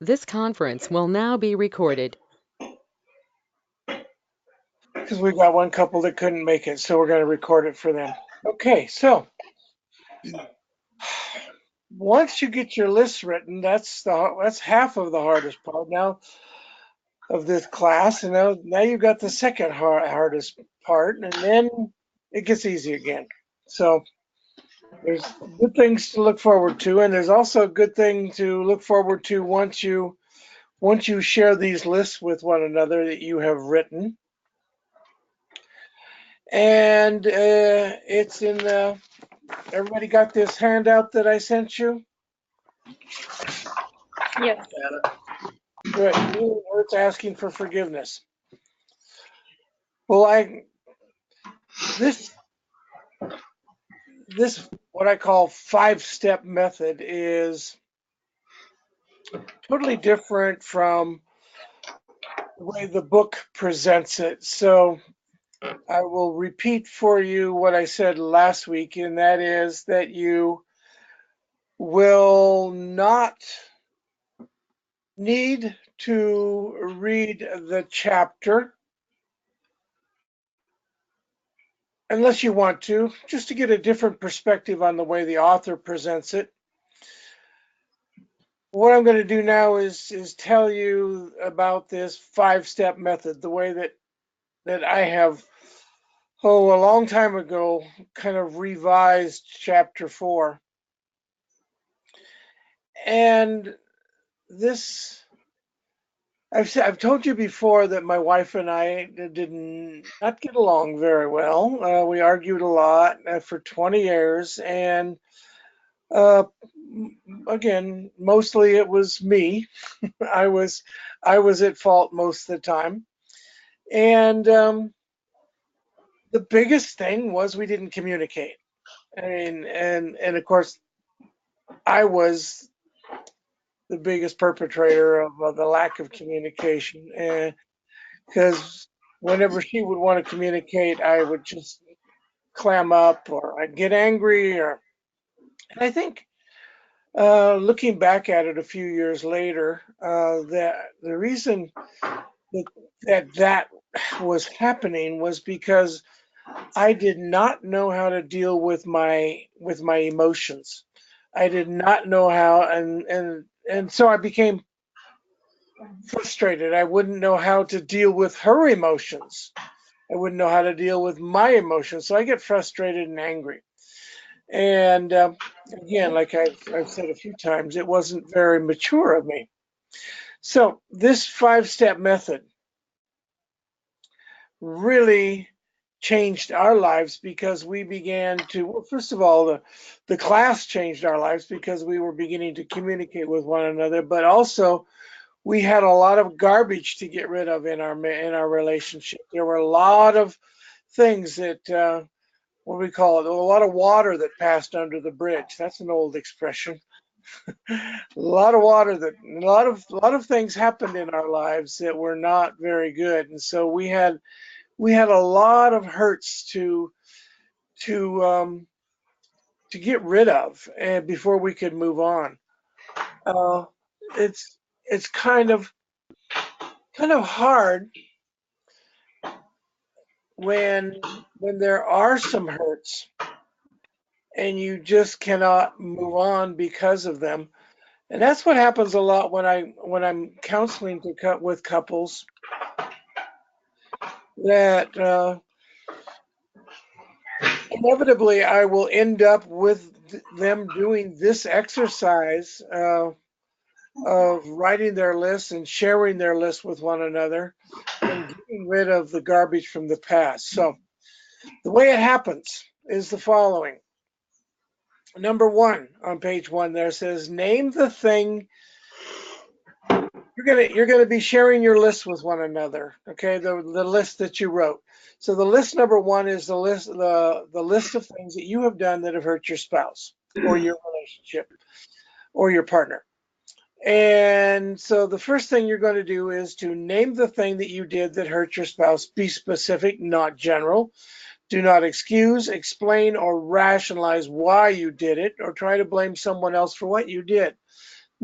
This conference will now be recorded. Because we got one couple that couldn't make it, so we're going to record it for them. Okay, so once you get your list written, that's half of the hardest part now of this class, and now you've got the second hardest part, and then it gets easy again. So there's good things to look forward to, and there's also a good thing to look forward to once you share these lists with one another that you have written. And it's in the, everybody got this handout that I sent you? Yes. Good. Where it's asking for forgiveness. Well, this what I call 5-step method is totally different from the way the book presents it. So I will repeat for you what I said last week, and that is that you will not need to read the chapter unless you want to, just to get a different perspective on the way the author presents it. What I'm going to do now is tell you about this 5-step method, the way that I have, a long time ago, kind of revised chapter 4. And this, I've told you before that my wife and I did not get along very well. We argued a lot for 20 years, and uh, again, mostly it was me. I was at fault most of the time, and the biggest thing was we didn't communicate. I mean, and of course, I was the biggest perpetrator of the lack of communication, and because whenever she would want to communicate, I would just clam up or I'd get angry, or and I think looking back at it a few years later, that the reason that was happening was because I did not know how to deal with my emotions. I did not know how, and so I became frustrated. I wouldn't know how to deal with her emotions. I wouldn't know how to deal with my emotions. So I get frustrated and angry. And again, like I've said a few times, it wasn't very mature of me. So this 5-step method really changed our lives because we began to, well, first of all, the class changed our lives because we were beginning to communicate with one another, but also we had a lot of garbage to get rid of in our relationship. There were a lot of things that what do we call it? A lot of water that passed under the bridge. That's an old expression. A lot of water that a lot of things happened in our lives that were not very good, and so we had a lot of hurts to to get rid of, and before we could move on. Uh, it's kind of hard when there are some hurts and you just cannot move on because of them. And that's what happens a lot when I'm counseling to cut with couples that inevitably I will end up with them doing this exercise of writing their list and sharing their list with one another and getting rid of the garbage from the past. So the way it happens is the following. Number 1 on page 1 there says, name the thing you're gonna be sharing your list with one another. Okay, the list that you wrote. So the list number 1 is the list of things that you have done that have hurt your spouse or your relationship or your partner. And so the first thing you're going to do is to name the thing that you did that hurt your spouse. Be specific, not general. Do not excuse, explain, or rationalize why you did it, or try to blame someone else for what you did.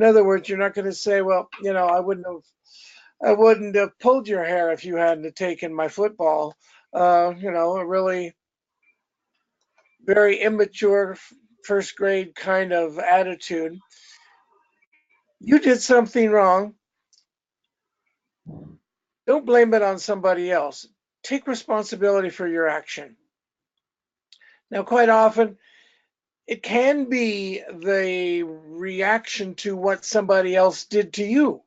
In other words, you're not going to say, well, I wouldn't have pulled your hair if you hadn't taken my football. A really very immature first grade kind of attitude. You did something wrong. Don't blame it on somebody else. Take responsibility for your action. Now, quite often, it can be the reaction to what somebody else did to you,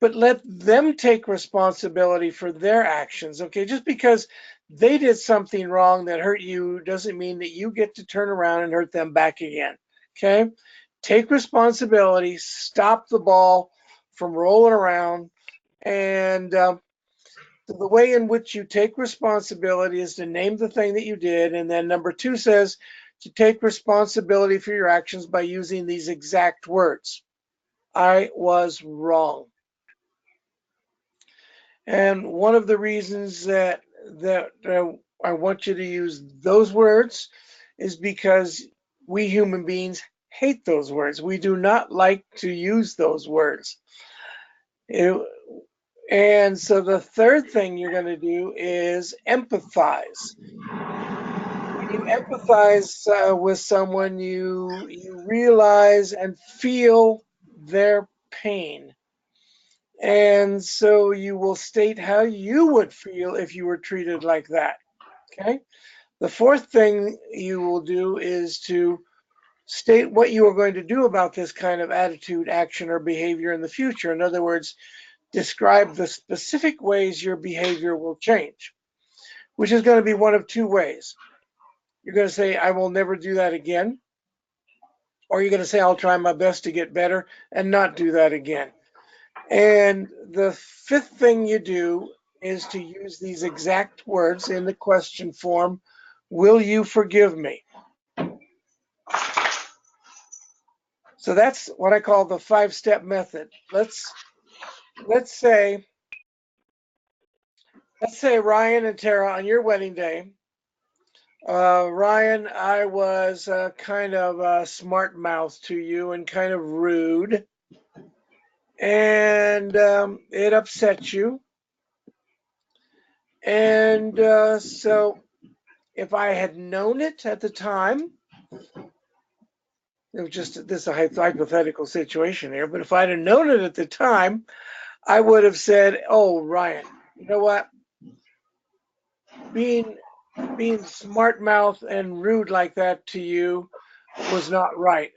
but let them take responsibility for their actions. Okay, just because they did something wrong that hurt you doesn't mean that you get to turn around and hurt them back again. Okay, take responsibility, stop the ball from rolling around, and the way in which you take responsibility is to name the thing that you did. And then number 2 says to take responsibility for your actions by using these exact words. I was wrong. And one of the reasons that I want you to use those words is because we human beings hate those words. We do not like to use those words. And so the third thing you're going to do is empathize. When you empathize with someone, you realize and feel their pain. And so you will state how you would feel if you were treated like that. Okay. The fourth thing you will do is to state what you are going to do about this kind of attitude, action, or behavior in the future. In other words, describe the specific ways your behavior will change, which is going to be one of 2 ways. You're going to say, I will never do that again. Or you're going to say, I'll try my best to get better and not do that again. And the fifth thing you do is to use these exact words in the question form. Will you forgive me? So that's what I call the 5-step method. Let's say Ryan and Tara, on your wedding day, Ryan, I was kind of smart mouth to you and kind of rude, and it upset you. And so if I had known it at the time, it was just this is a hypothetical situation here, but if I'd have known it at the time, I would have said, oh, Ryan, you know what? Being smart mouth and rude like that to you was not right.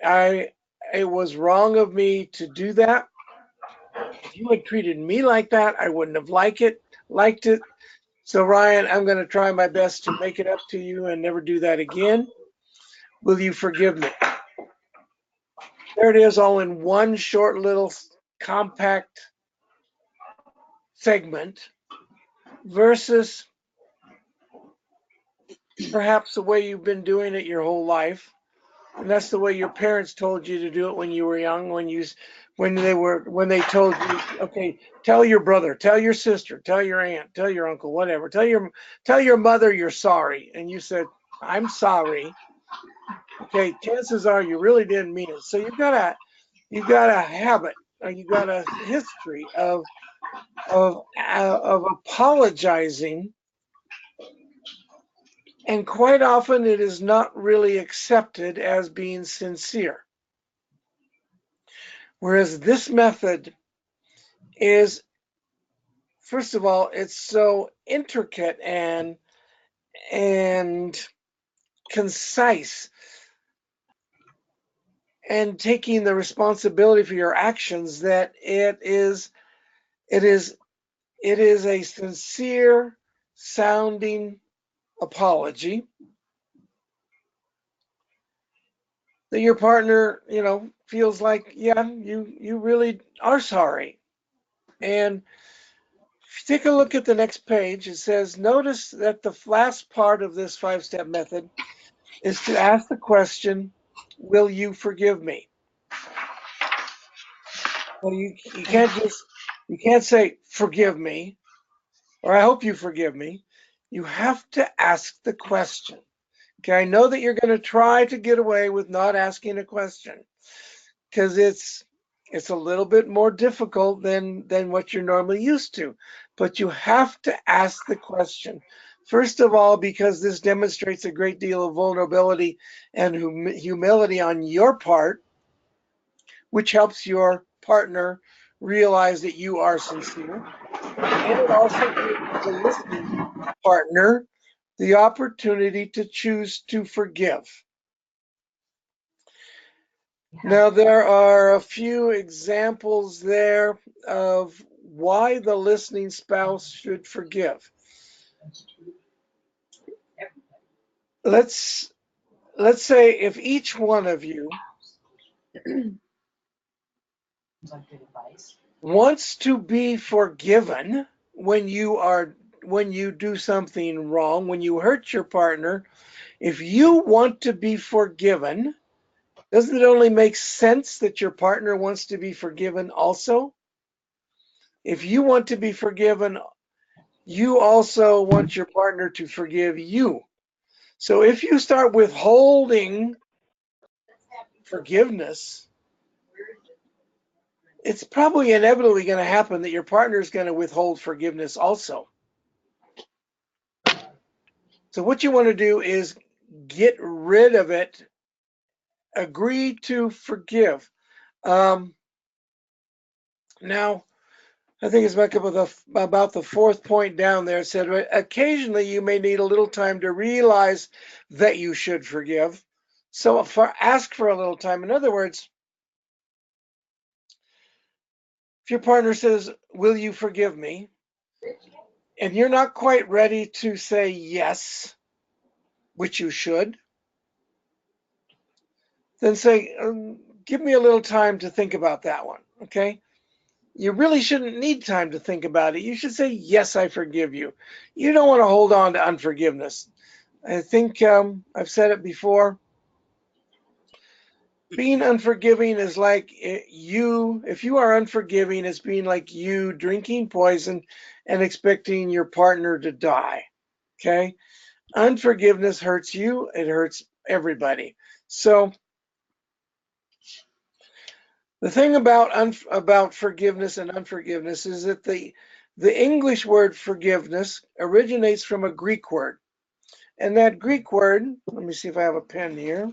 It was wrong of me to do that. If you had treated me like that, I wouldn't have liked it. So Ryan, I'm going to try my best to make it up to you and never do that again. Will you forgive me? There it is, all in one short little compact segment versus perhaps the way you've been doing it your whole life. And that's the way your parents told you to do it when you were young, when they told you, okay, tell your brother, tell your sister, tell your aunt, tell your uncle, whatever, tell your mother you're sorry. And you said, I'm sorry. Okay, chances are you really didn't mean it. So you've got a habit, or you've got a history of apologizing, and quite often it is not really accepted as being sincere. Whereas this method is, first of all, it's so intricate and concise, and taking the responsibility for your actions, that it is a sincere sounding apology that your partner, feels like, yeah, you really are sorry. And if you take a look at the next page, it says, notice that the last part of this 5-step method is to ask the question, will you forgive me? Well, you can't say forgive me, or I hope you forgive me. You have to ask the question. Okay, I know that you're going to try to get away with not asking a question because it's It's a little bit more difficult than what you're normally used to, but you have to ask the question. First of all, because this demonstrates a great deal of vulnerability and humility on your part, which helps your partner realize that you are sincere. And it also gives the listening partner the opportunity to choose to forgive. Now, there are a few examples there of why the listening spouse should forgive. Let's say if each one of you wants to be forgiven when you do something wrong, when you hurt your partner, if you want to be forgiven, doesn't it only make sense that your partner wants to be forgiven also? If you want to be forgiven, you also want your partner to forgive you. So if you start withholding forgiveness, it's probably inevitably going to happen that your partner is going to withhold forgiveness also. So what you want to do is get rid of it, agree to forgive. Now, I think it's about the fourth point down there. It said, occasionally you may need a little time to realize that you should forgive. So ask for a little time. In other words, if your partner says, will you forgive me? And you're not quite ready to say yes, which you should, then say, give me a little time to think about that one, okay? You really shouldn't need time to think about it. You should say, yes, I forgive you. You don't want to hold on to unforgiveness. I think I've said it before. Being unforgiving is like if you are unforgiving, it's being like you drinking poison and expecting your partner to die, okay? Unforgiveness hurts you, it hurts everybody. So the thing about forgiveness and unforgiveness is that the English word forgiveness originates from a Greek word. And that Greek word, let me see if I have a pen here.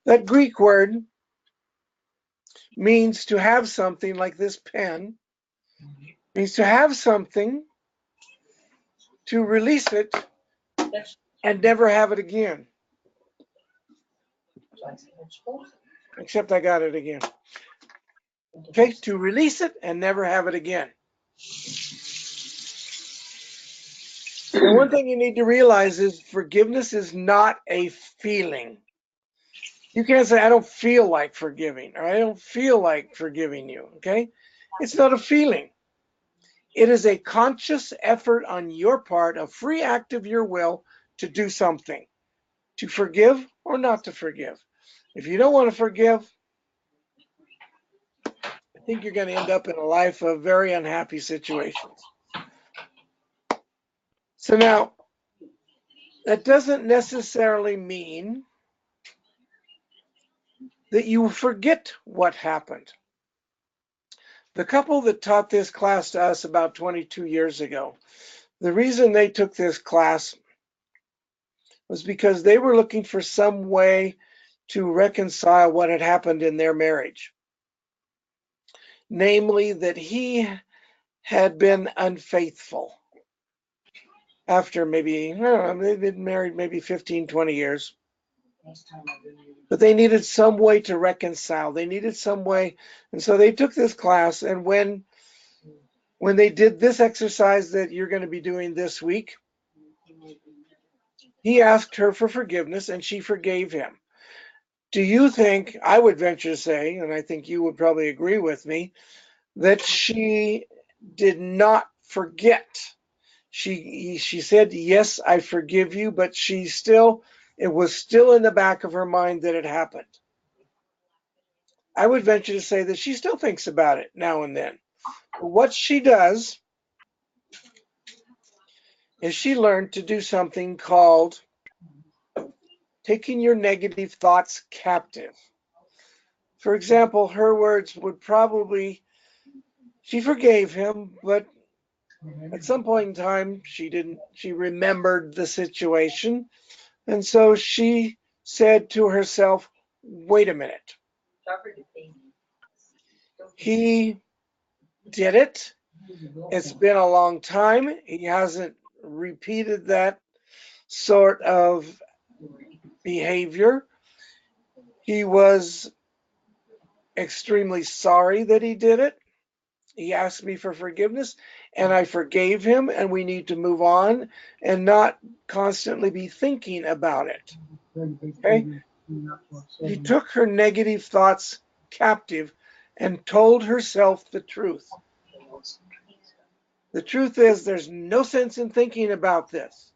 That Greek word means to have something like this pen, means to have something, to release it, and never have it again. Except I got it again. Okay, to release it and never have it again. And one thing you need to realize is forgiveness is not a feeling. You can't say, I don't feel like forgiving, or I don't feel like forgiving you, okay? It's not a feeling. It is a conscious effort on your part, a free act of your will to do something, to forgive or not to forgive. If you don't want to forgive, I think you're going to end up in a life of very unhappy situations. So now, that doesn't necessarily mean that you forget what happened. The couple that taught this class to us about 22 years ago, the reason they took this class was because they were looking for some way to reconcile what had happened in their marriage. Namely, that he had been unfaithful after maybe, I don't know, they'd been married maybe 15, 20 years. But they needed some way to reconcile. They needed some way. And so they took this class. And when they did this exercise that you're going to be doing this week, he asked her for forgiveness and she forgave him. Do you think, I would venture to say, and I think you would probably agree with me, that she did not forget? She said, yes, I forgive you, but it was still in the back of her mind that it happened. I would venture to say that she still thinks about it now and then. What she does is she learned to do something called taking your negative thoughts captive. For example, her words would probably, she forgave him, but at some point in time, she remembered the situation. And so she said to herself, wait a minute. He did it. It's been a long time. He hasn't repeated that sort of behavior. He was extremely sorry that he did it. He asked me for forgiveness and I forgave him, and we need to move on and not constantly be thinking about it. Okay? She took her negative thoughts captive and told herself the truth. The truth is, there's no sense in thinking about this.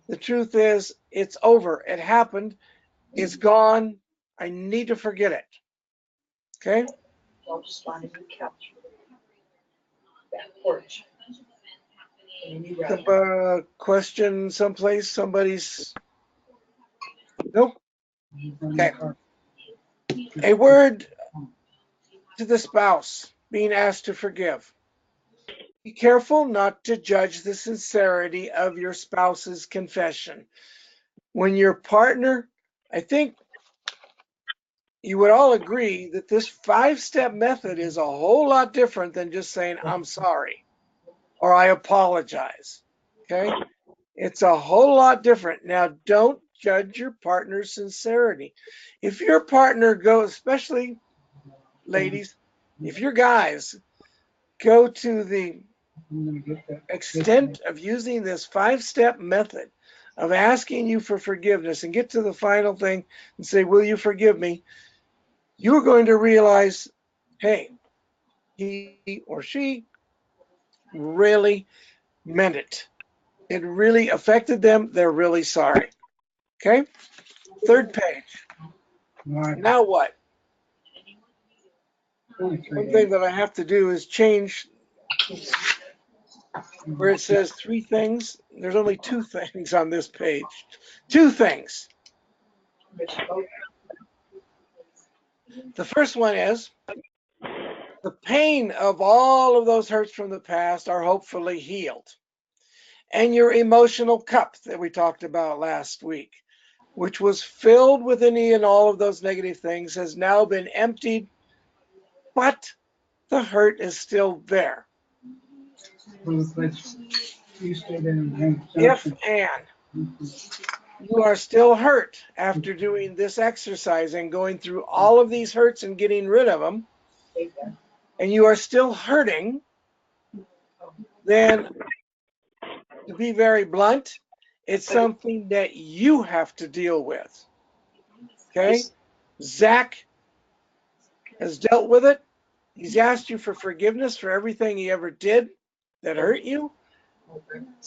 The truth is, it's over. It happened. It's gone. I need to forget it. Okay? Some question someplace, somebody's. Nope. Okay. A word to the spouse being asked to forgive. Be careful not to judge the sincerity of your spouse's confession. When your partner, I think you would all agree that this 5-step method is a whole lot different than just saying, I'm sorry or I apologize. Okay? It's a whole lot different. Now, don't judge your partner's sincerity. If your partner goes, especially ladies, if your guys go to the extent of using this 5-step method of asking you for forgiveness and get to the final thing and say, will you forgive me? You're going to realize, hey, he or she really meant it. It really affected them. They're really sorry. Okay? Third page. Now what? One thing that I have to do is change where it says 3 things. There's only 2 things on this page. 2 things. The first one is the pain of all of those hurts from the past are hopefully healed. And your emotional cup that we talked about last week, which was filled with any and all of those negative things, has now been emptied, but the hurt is still there. If and you are still hurt after doing this exercise and going through all of these hurts and getting rid of them, and you are still hurting, then to be very blunt, it's something that you have to deal with. Okay? Zach has dealt with it. He's asked you for forgiveness for everything he ever did that hurt you.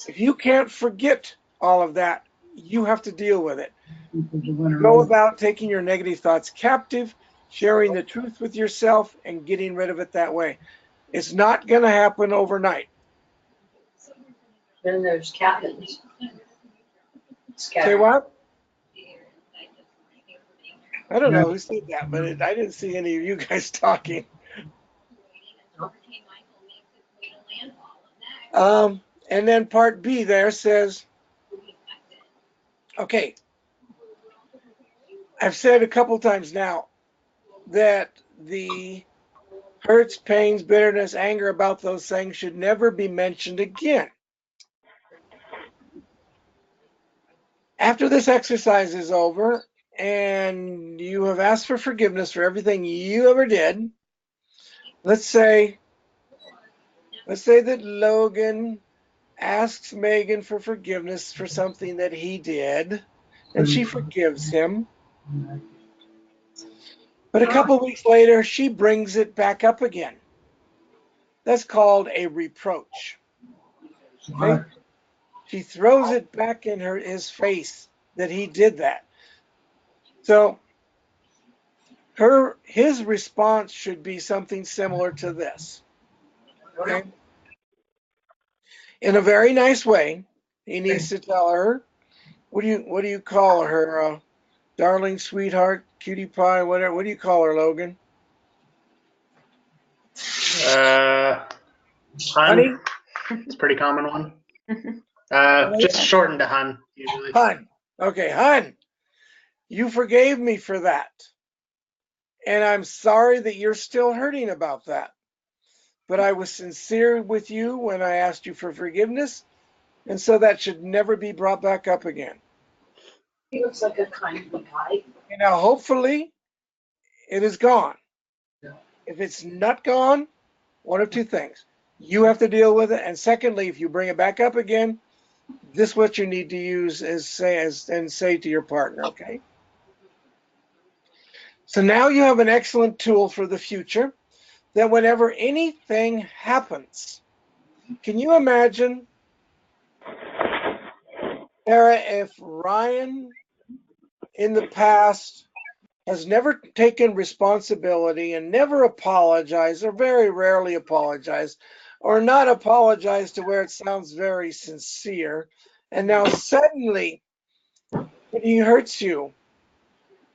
If you can't forget all of that, you have to deal with it. Go about taking your negative thoughts captive, sharing the truth with yourself, and getting rid of it that way. It's not going to happen overnight. Then there's cabins. Say what? I don't know who said that, but I didn't see any of you guys talking. And then part B there says, okay, I've said a couple times now that the hurts, pains, bitterness, anger about those things should never be mentioned again. After this exercise is over and you have asked for forgiveness for everything you ever did, let's say that Logan asks Megan for forgiveness for something that he did, and she forgives him. But a couple of weeks later, she brings it back up again. That's called a reproach. Okay? She throws it back in his face that he did that. So his response should be something similar to this. Okay? In a very nice way, he needs to tell her, what do you call her? Darling, sweetheart, cutie pie, whatever. What do you call her, Logan? Hun. Honey? It's a pretty common one. Oh, Just yeah. shortened to Hun, usually. Hun. Okay, Hun. You forgave me for that. And I'm sorry that you're still hurting about that. But I was sincere with you when I asked you for forgiveness. And so that should never be brought back up again. He looks like a kindly guy. And now, hopefully, it is gone. If it's not gone, one of two things. You have to deal with it. And secondly, if you bring it back up again, this is what you need to use and say to your partner, okay? So now you have an excellent tool for the future that whenever anything happens, can you imagine, Sarah, if Ryan in the past has never taken responsibility and never apologized or very rarely apologized or not apologized to where it sounds very sincere, and now suddenly when he hurts you,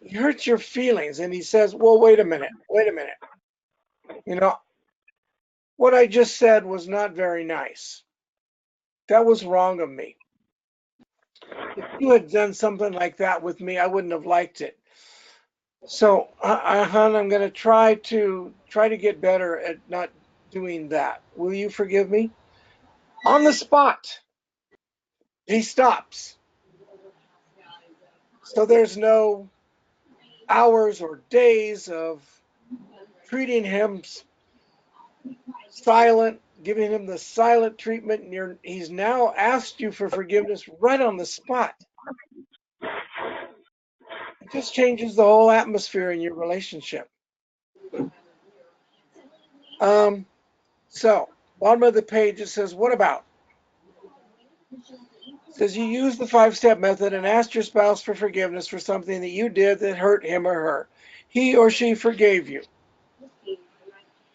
he hurts your feelings and he says, well, wait a minute. You know, what I just said was not very nice. That was wrong of me. If you had done something like that with me, I wouldn't have liked it. So, hon, I'm going to try to get better at not doing that. Will you forgive me? On the spot, he stops. So there's no hours or days of treating him silent, giving him the silent treatment, and he's now asked you for forgiveness right on the spot. It just changes the whole atmosphere in your relationship. So, bottom of the page, it says, what about? It says you use the 5-step method and asked your spouse for forgiveness for something that you did that hurt him or her. He or she forgave you.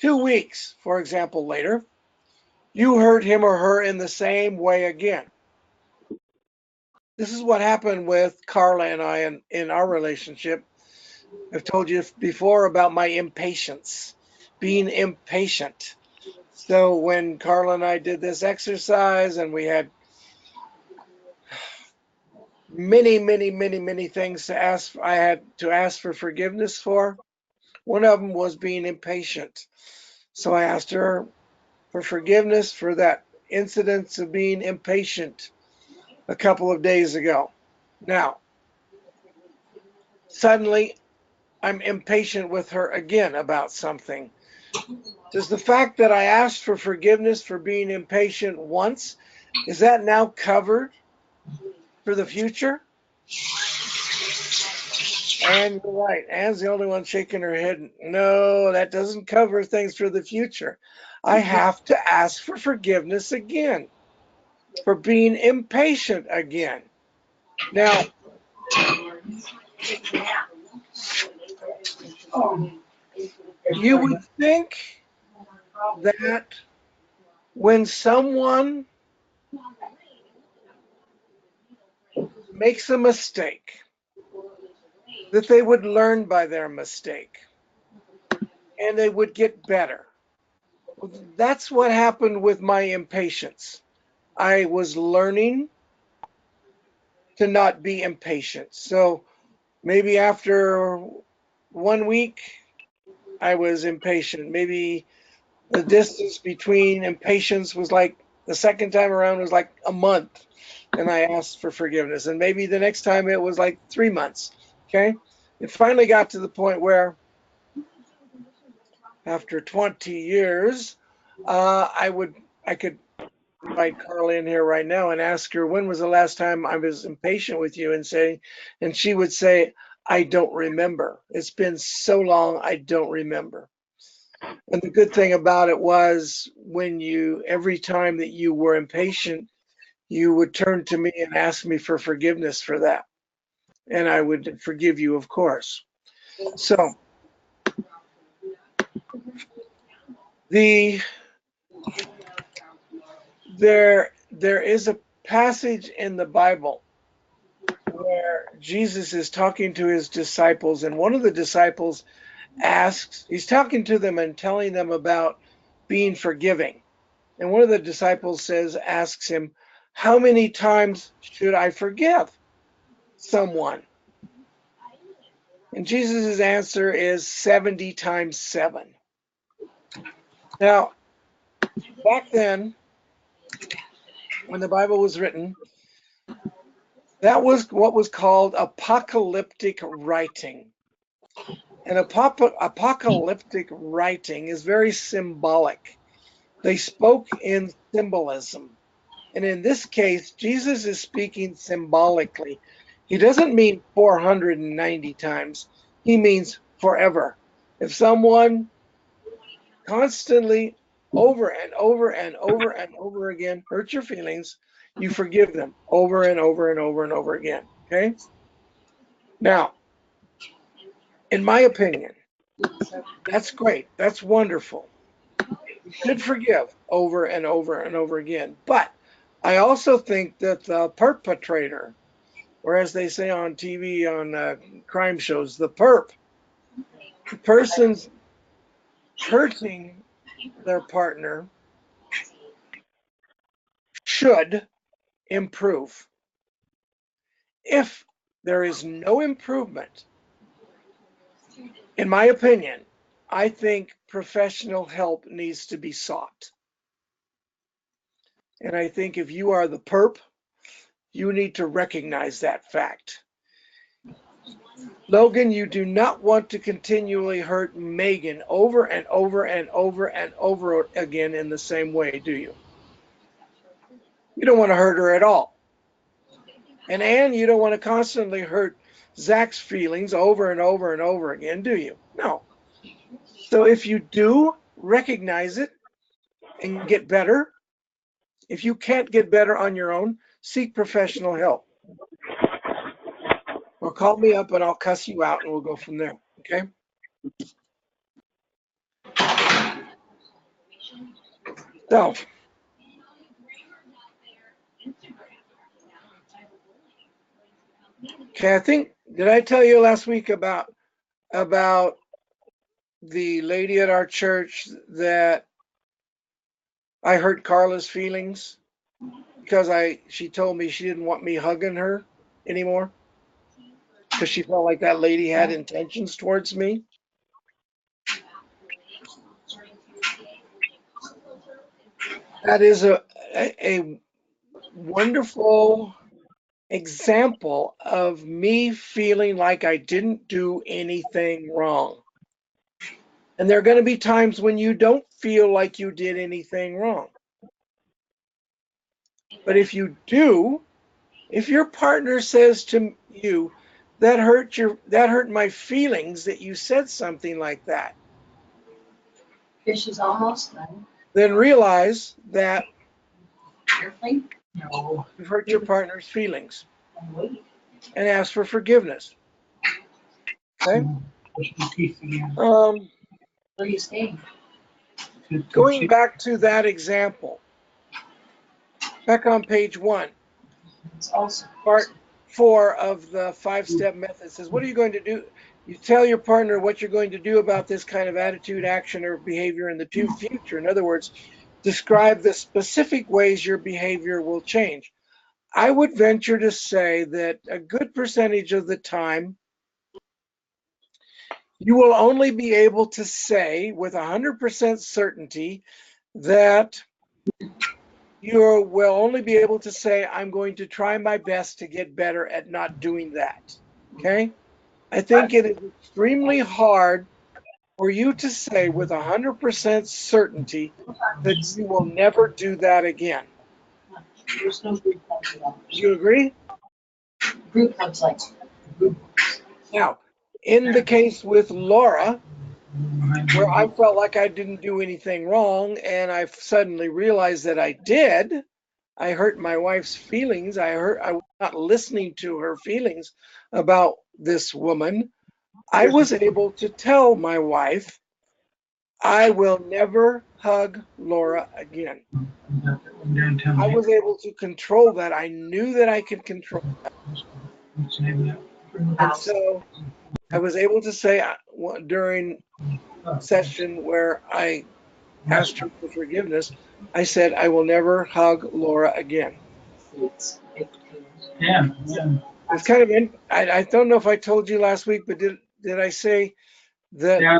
2 weeks, for example, later, you hurt him or her in the same way again. This is what happened with Carla and I in our relationship. I've told you before about my impatience, being impatient. So when Carla and I did this exercise and we had many things to ask, I had to ask for forgiveness for. One of them was being impatient. So I asked her for forgiveness for that incident of being impatient a couple of days ago. Now, suddenly I'm impatient with her again about something. Does the fact that I asked for forgiveness for being impatient once, is that now covered for the future? And you're right. Anne's the only one shaking her head. No, that doesn't cover things for the future. I have to ask for forgiveness again for being impatient again. Now, you would think that when someone makes a mistake, that they would learn by their mistake and they would get better. That's what happened with my impatience. I was learning to not be impatient. So maybe after 1 week, I was impatient. Maybe the distance between impatience was like the second time around was like a month, and I asked for forgiveness. And maybe the next time it was like 3 months. Okay. It finally got to the point where after 20 years, I could invite Carly in here right now and ask her when was the last time I was impatient with you, and she would say, I don't remember. It's been so long, I don't remember. And the good thing about it was every time that you were impatient, you would turn to me and ask me for forgiveness for that. And I would forgive you, of course. So there is a passage in the Bible where Jesus is talking to his disciples, and one of the disciples asks, he's talking to them and telling them about being forgiving. And one of the disciples asks him, how many times should I forgive someone? And Jesus' answer is 70 times 7. Now, back then, when the Bible was written, that was what was called apocalyptic writing. And apocalyptic writing is very symbolic. They spoke in symbolism. And in this case, Jesus is speaking symbolically. He doesn't mean 490 times. He means forever. If someone constantly over and over and over and over again hurt your feelings, you forgive them over and over and over and over again. Okay? Now, in my opinion, that's great. That's wonderful. You should forgive over and over and over again. But I also think that the perpetrator, or as they say on TV, on crime shows, the person's hurting their partner should improve. If there is no improvement, in my opinion, I think professional help needs to be sought. And I think if you are the perp, you need to recognize that fact. Logan, you do not want to continually hurt Megan over and over and over and over again in the same way, do you? You don't want to hurt her at all. And Anne, you don't want to constantly hurt Zach's feelings over and over and over again, do you? No. So if you do, recognize it and get better. If you can't get better on your own, seek professional help. Or call me up and I'll cuss you out and we'll go from there, okay? So, okay, I think, did I tell you last week about the lady at our church that I hurt Carla's feelings because she told me she didn't want me hugging her anymore because she felt like that lady had intentions towards me? That is a wonderful example of me feeling like I didn't do anything wrong. And there are going to be times when you don't feel like you did anything wrong. But if you do, if your partner says to you, that hurt my feelings that you said something like that, Fish is almost done. then realize that Carefully. No. you've hurt your partner's feelings And wait. and ask for forgiveness. Okay? Push the teeth again. Where are you staying? Going back to that example, back on page 1, It's also. part 4 of the 5-step method says, what are you going to do? You tell your partner what you're going to do about this kind of attitude, action, or behavior in the future. In other words, describe the specific ways your behavior will change. I would venture to say that a good percentage of the time, you will only be able to say with 100% certainty that you will only be able to say, I'm going to try my best to get better at not doing that. Okay? I think it is extremely hard for you to say with 100% certainty that you will never do that again. There's no group hugs at all. Do you agree? Group hugs like group. Now, in the case with Laura, where I felt like I didn't do anything wrong and I suddenly realized that I did, I hurt my wife's feelings. I was not listening to her feelings about this woman. I was able to tell my wife, I will never hug Laura again. I was able to control that. I knew that I could control that. And so I was able to say during a session where I asked her for forgiveness, I said, I will never hug Laura again. Yeah, yeah. It's kind of, I don't know if I told you last week, but did I say that Yeah.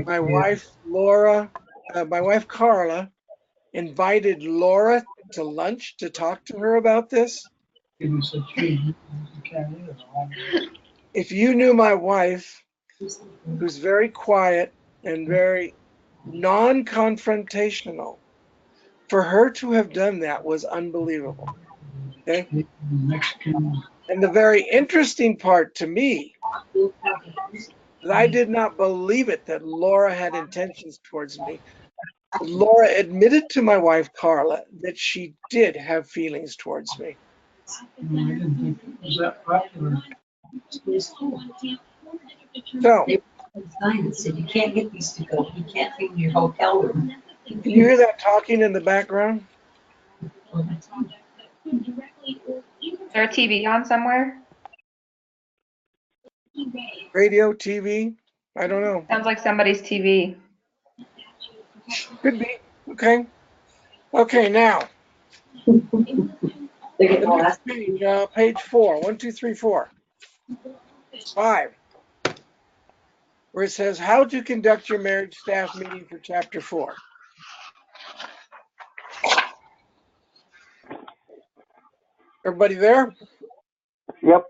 my wife, Laura, my wife, Carla, invited Laura to lunch to talk to her about this? Give me some trees. You can't eat it all. If you knew my wife, who's very quiet and very non-confrontational, for her to have done that was unbelievable. Okay. Mexican. And the very interesting part to me, that I did not believe it that Laura had intentions towards me. Laura admitted to my wife, Carla, that she did have feelings towards me. I didn't think it was that popular. So, They put a sign that said, you can't get these to go, you can't be in your hotel room. can you hear that talking in the background? Is there a TV on somewhere? Radio, TV? I don't know. Sounds like somebody's TV. Could be. Okay. Okay, now, They get the all next that. page, page 4, 1, 2, 3, 4, 5, where it says how to conduct your marriage staff meeting for chapter 4. Everybody there? Yep,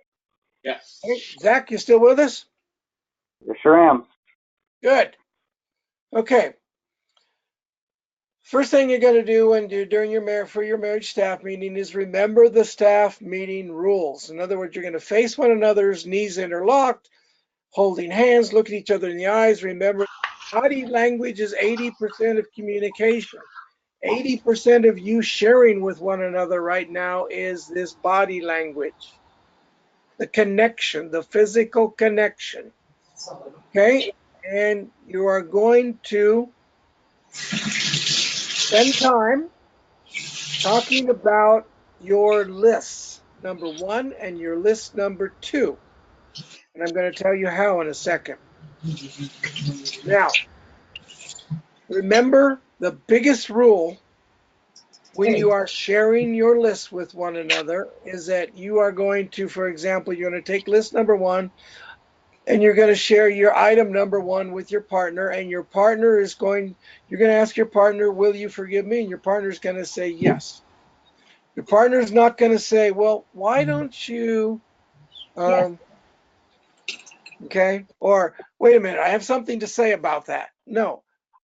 Hey, Zach, you still with us? I sure am. Good. Okay. First thing you're going to do when you're during your your marriage staff meeting is remember the staff meeting rules. In other words, you're going to face one another's knees interlocked, holding hands, look at each other in the eyes. Remember, body language is 80% of communication. 80% of you sharing with one another right now is this body language, the connection, the physical connection. Okay? And you are going to spend time talking about your lists, number 1 and your list number 2. And I'm going to tell you how in a second. Now, remember the biggest rule when you are sharing your list with one another is that you are going to, for example, you're going to take list number 1 and you're going to share your item number 1 with your partner, and your partner is you're going to ask your partner, will you forgive me? And your partner is going to say yes. Your partner is not going to say, well, why don't you, okay, or wait a minute, I have something to say about that. No,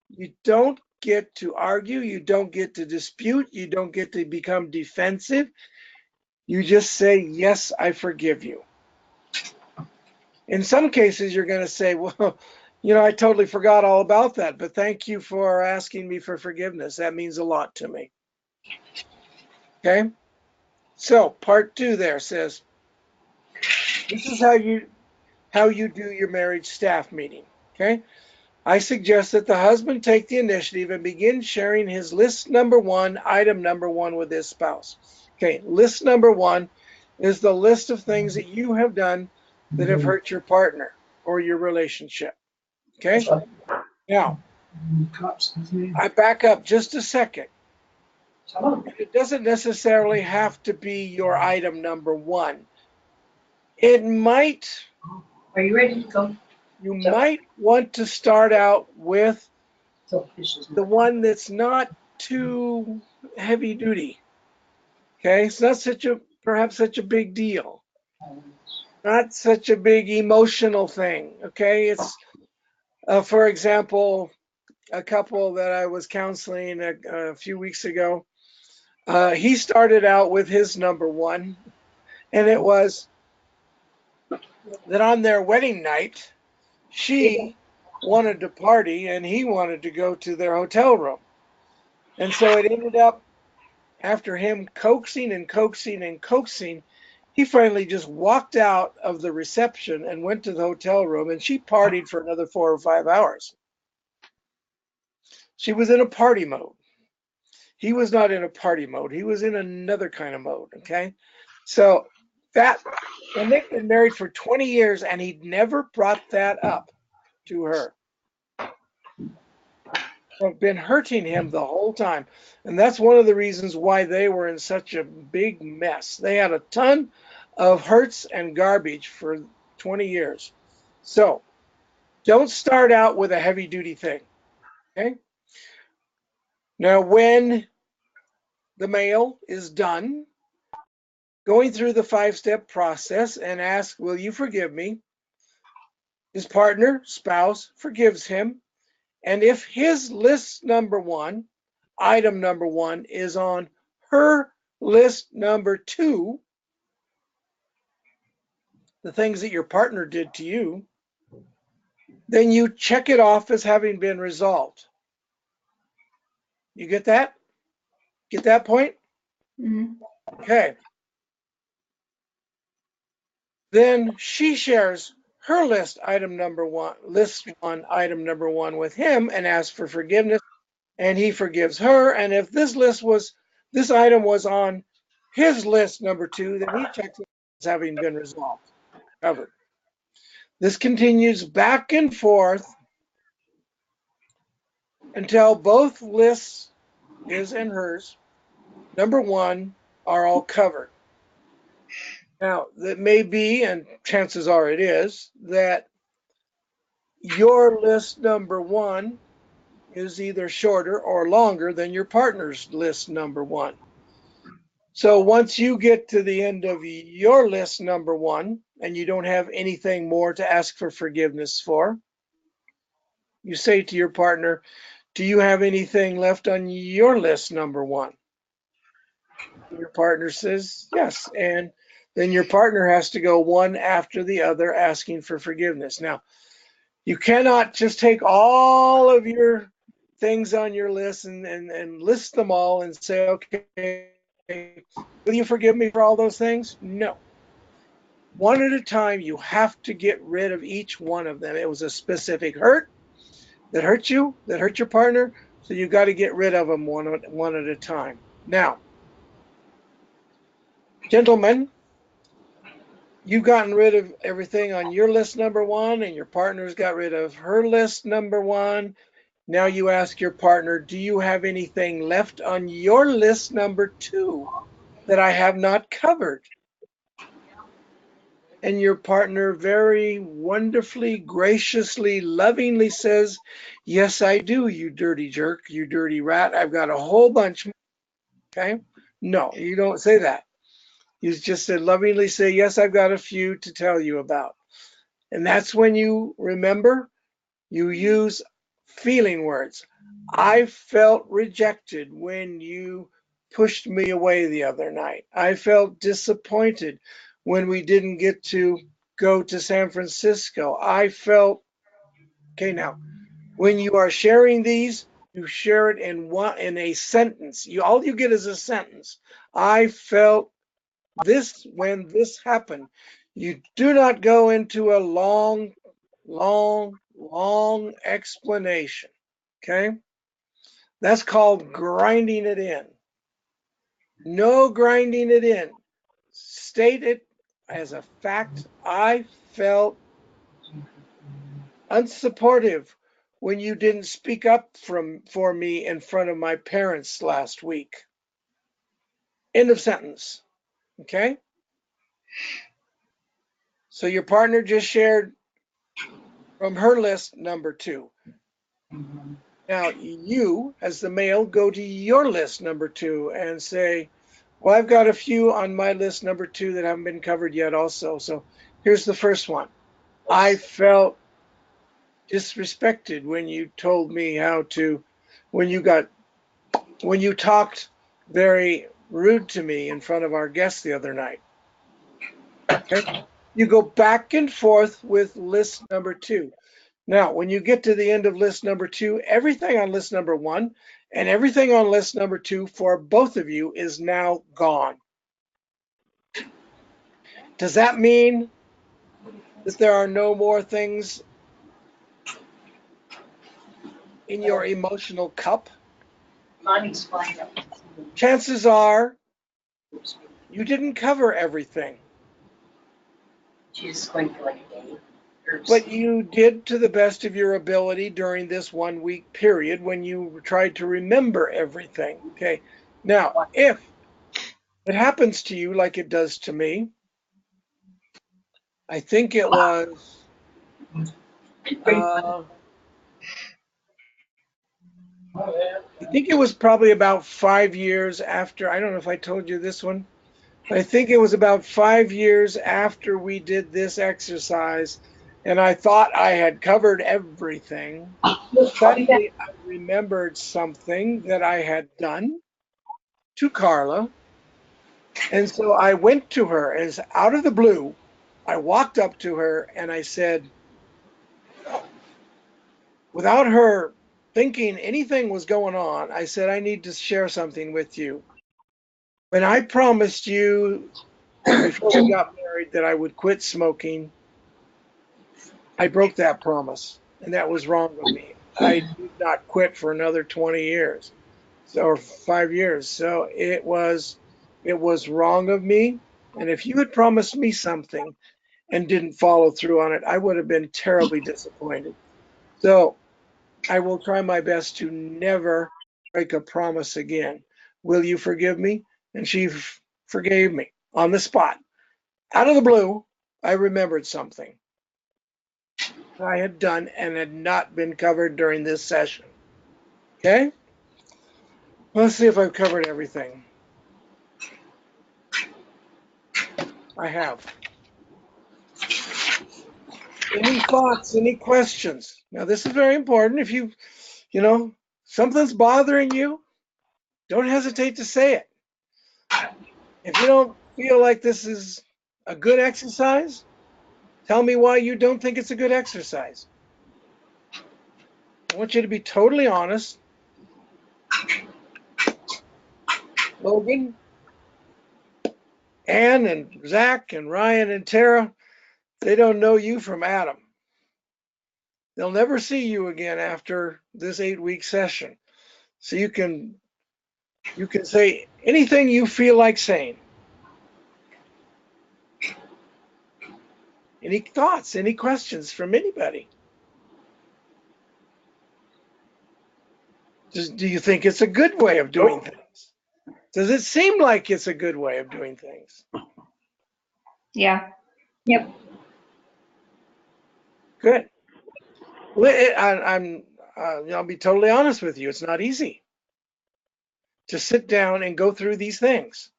you don't get to argue, you don't get to dispute, you don't get to become defensive. You just say, yes, I forgive you. In some cases, you're going to say, well, I totally forgot all about that, but thank you for asking me for forgiveness. That means a lot to me. Okay? So part 2 there says, this is how you do your marriage staff meeting. Okay? I suggest that the husband take the initiative and begin sharing his list number 1, item number 1 with his spouse. Okay, list number 1 is the list of things that you have done that have hurt your partner or your relationship. Okay, now I back up just a second. It doesn't necessarily have to be your item number 1. It might. Are you ready to go? You might want to start out with the one that's not too heavy duty. Okay, it's not perhaps such a big deal, not such a big emotional thing. Okay, it's for example, a couple that I was counseling a few weeks ago. He started out with his number 1, and it was that on their wedding night, she wanted to party and he wanted to go to their hotel room. And so it ended up, after him coaxing and coaxing and coaxing, he finally just walked out of the reception and went to the hotel room, and she partied for another 4 or 5 hours. She was in a party mode. He was not in a party mode. He was in another kind of mode, okay? So and they've been married for 20 years, and he'd never brought that up to her. have been hurting him the whole time. And that's one of the reasons why they were in such a big mess. They had a ton of hurts and garbage for 20 years. So don't start out with a heavy duty thing. Okay. Now, when the male is done going through the 5-step process and asks, will you forgive me? His partner, spouse, forgives him. And if his list number one, item number one, is on her list number two, the things that your partner did to you, then you check it off as having been resolved. You get that? Get that point? Mhm. Okay. Then she shares her list item number one with him and asks for forgiveness, and he forgives her. And if this item was on his list number two, then he checks it as having been resolved, covered. This continues back and forth until both lists, his and hers, number one, are all covered. Now, that may be, and chances are it is, that your list number one is either shorter or longer than your partner's list number one. So once you get to the end of your list number one and you don't have anything more to ask for forgiveness for, you say to your partner, do you have anything left on your list number one? Your partner says yes. And then your partner has to go one after the other asking for forgiveness. Now, you cannot just take all of your things on your list and list them all and say, okay, will you forgive me for all those things? No. One at a time, you have to get rid of each one of them. It was a specific hurt that hurt you, that hurt your partner, so you got to get rid of them one at a time. Now, gentlemen, you've gotten rid of everything on your list number one, and your partner's got rid of her list number one. Now you ask your partner, do you have anything left on your list number two that I have not covered? And your partner very wonderfully, graciously, lovingly says, yes, I do, you dirty jerk, you dirty rat. I've got a whole bunch. Okay? No, you don't say that. You just said lovingly say, yes, I've got a few to tell you about. And that's when you remember, you use feeling words. I felt rejected when you pushed me away the other night. I felt disappointed when we didn't get to go to San Francisco. I felt, okay, now, when you are sharing these, you share it in a sentence. All you get is a sentence. I felt this when this happened. You do not go into a long explanation. Okay? That's called grinding it in. No grinding it in. State it as a fact. I felt unsupportive when you didn't speak up for me in front of my parents last week. End of sentence. Okay? So your partner just shared from her list number two. Now you, as the male, go to your list number two and say, well, I've got a few on my list number two that haven't been covered yet also. So here's the first one. I felt disrespected when you told me when you talked very rude to me in front of our guests the other night. Okay? You go back and forth with list number two. Now, when you get to the end of list number two, everything on list number one and everything on list number two for both of you is now gone. Does that mean that there are no more things in your emotional cup? Unexplained. Chances are you didn't cover everything. She's going for like a day. But you did to the best of your ability during this 1 week period when you tried to remember everything. Okay. Now, if it happens to you like it does to me, I think it was, uh, I think it was probably about 5 years after. I don't know if I told you this one, but I think it was about 5 years after we did this exercise, and I thought I had covered everything. Suddenly, I remembered something that I had done to Carla. And so I went to her as out of the blue. I walked up to her and I said, without her thinking anything was going on, I said, I need to share something with you. When I promised you before we got married that I would quit smoking, I broke that promise. And that was wrong of me. I did not quit for another 20 years. Or 5 years. So it was wrong of me. And if you had promised me something and didn't follow through on it, I would have been terribly disappointed. So I will try my best to never break a promise again. Will you forgive me? And she forgave me on the spot. Out of the blue, I remembered something I had done and had not been covered during this session. Okay? Let's see if I've covered everything. I have. Any thoughts, any questions? Now, this is very important. If something's bothering you, don't hesitate to say it. If you don't feel like this is a good exercise, tell me why you don't think it's a good exercise. I want you to be totally honest. Logan, Ann, and Zach, and Ryan, and Tara, they don't know you from Adam. They'll never see you again after this 8-week session. So you can say anything you feel like saying. Any thoughts, any questions from anybody? Do you think it's a good way of doing things? Does it seem like it's a good way of doing things? Yeah. Yep. Good. Well, I'll be totally honest with you. It's not easy to sit down and go through these things.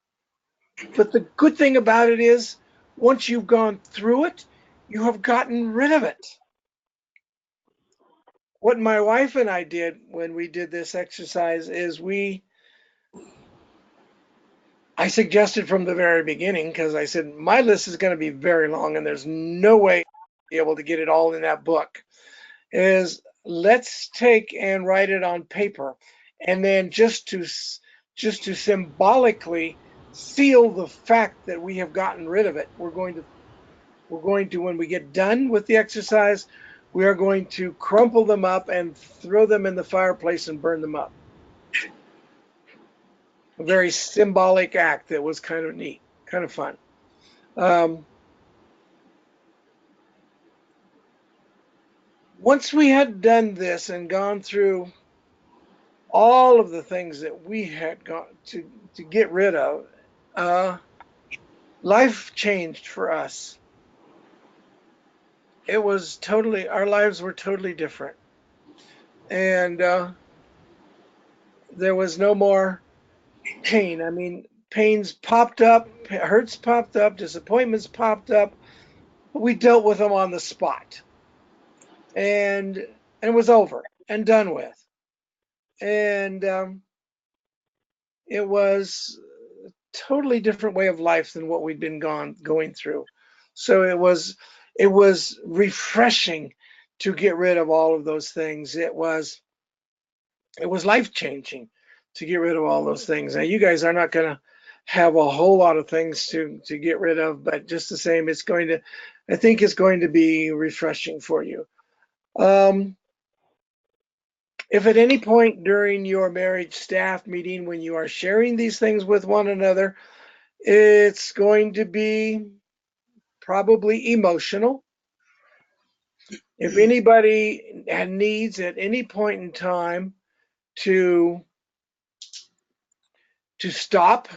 But the good thing about it is, once you've gone through it, you have gotten rid of it. What my wife and I did when we did this exercise is I suggested from the very beginning, because I said, my list is going to be very long and there's no way I'll be able to get it all in that book, is let's take and write it on paper. And then just to symbolically seal the fact that we have gotten rid of it, we're going to, when we get done with the exercise, we are going to crumple them up and throw them in the fireplace and burn them up. A very symbolic act that was kind of neat, kind of fun. Once we had done this and gone through all of the things that we had got to get rid of, life changed for us. It was totally, our lives were totally different. And there was no more pain. I mean, pains popped up, hurts popped up, disappointments popped up. But we dealt with them on the spot. And it was over and done with. And it was a totally different way of life than what we'd been going through. So it was refreshing to get rid of all of those things. It was life changing to get rid of all those things. Now, you guys are not going to have a whole lot of things to get rid of, but just the same, I think it's going to be refreshing for you. If at any point during your marriage staff meeting, when you are sharing these things with one another, it's going to be probably emotional. If anybody needs at any point in time to stop,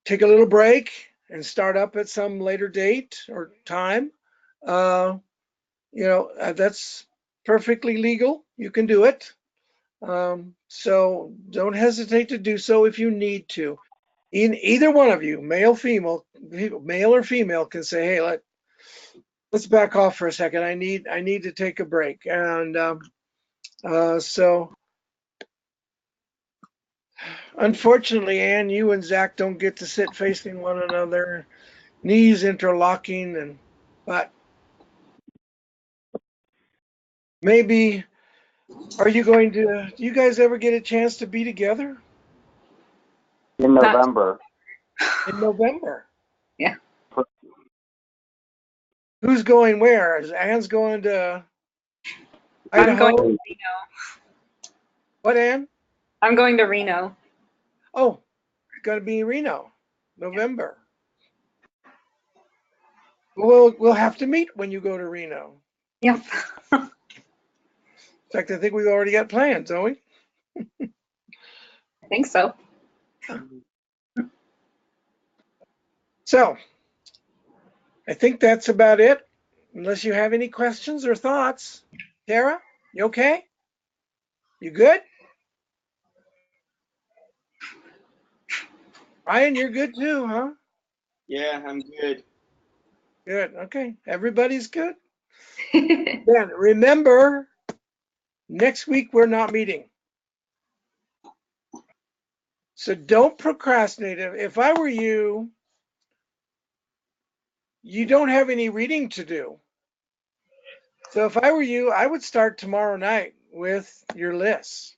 take a little break, and start up at some later date or time, that's perfectly legal. You can do it. So don't hesitate to do so if you need to. Either one of you, male or female, can say, "Hey, let's back off for a second. I need to take a break." And so, unfortunately, Ann, you and Zach don't get to sit facing one another, knees interlocking, but maybe. Do you guys ever get a chance to be together In November. in November? Yeah. Who's going where? Is Ann's going to I'm Idaho? going to Reno. What, Ann? I'm going to Reno. Oh, it's going to be Reno, November. We'll have to meet when you go to Reno. Yep. In fact, I think we've already got plans, don't we? I think so. So, I think that's about it. Unless you have any questions or thoughts. Tara, you okay? You good? Ryan, you're good too, huh? Yeah, I'm good. Good. Okay. Everybody's good. Then remember, next week we're not meeting. So don't procrastinate. If I were you, you don't have any reading to do. So if I were you, I would start tomorrow night with your lists.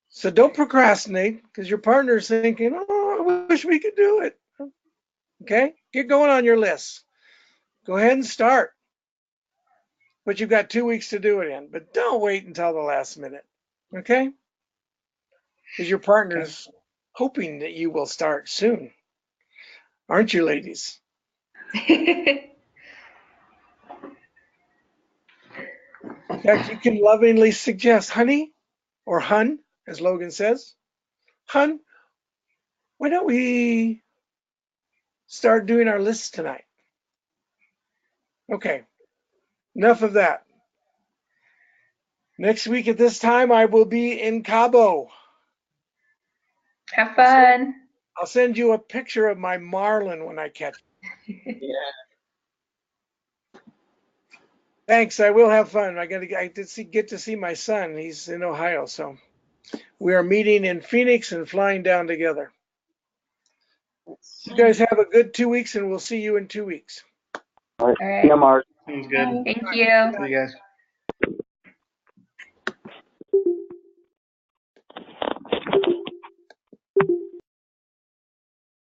So don't procrastinate because your partner's thinking, "Oh, I wish we could do it." Okay? Get going on your lists. Go ahead and start. But you've got 2 weeks to do it in. But don't wait until the last minute. Okay? Because your partner's hoping that you will start soon. Aren't you, ladies? In fact, you can lovingly suggest, "Honey," or "Hun," as Logan says, "Hun, why don't we start doing our lists tonight?" Okay, enough of that. Next week at this time, I will be in Cabo. Have fun. I'll send you a picture of my marlin when I catch it. Yeah. Thanks, I will have fun. I get to see my son. He's in Ohio, so we are meeting in Phoenix and flying down together. You guys have a good 2 weeks, and we'll see you in 2 weeks. All right. All right. See you, Mark. Sounds good. Thank you. See you guys.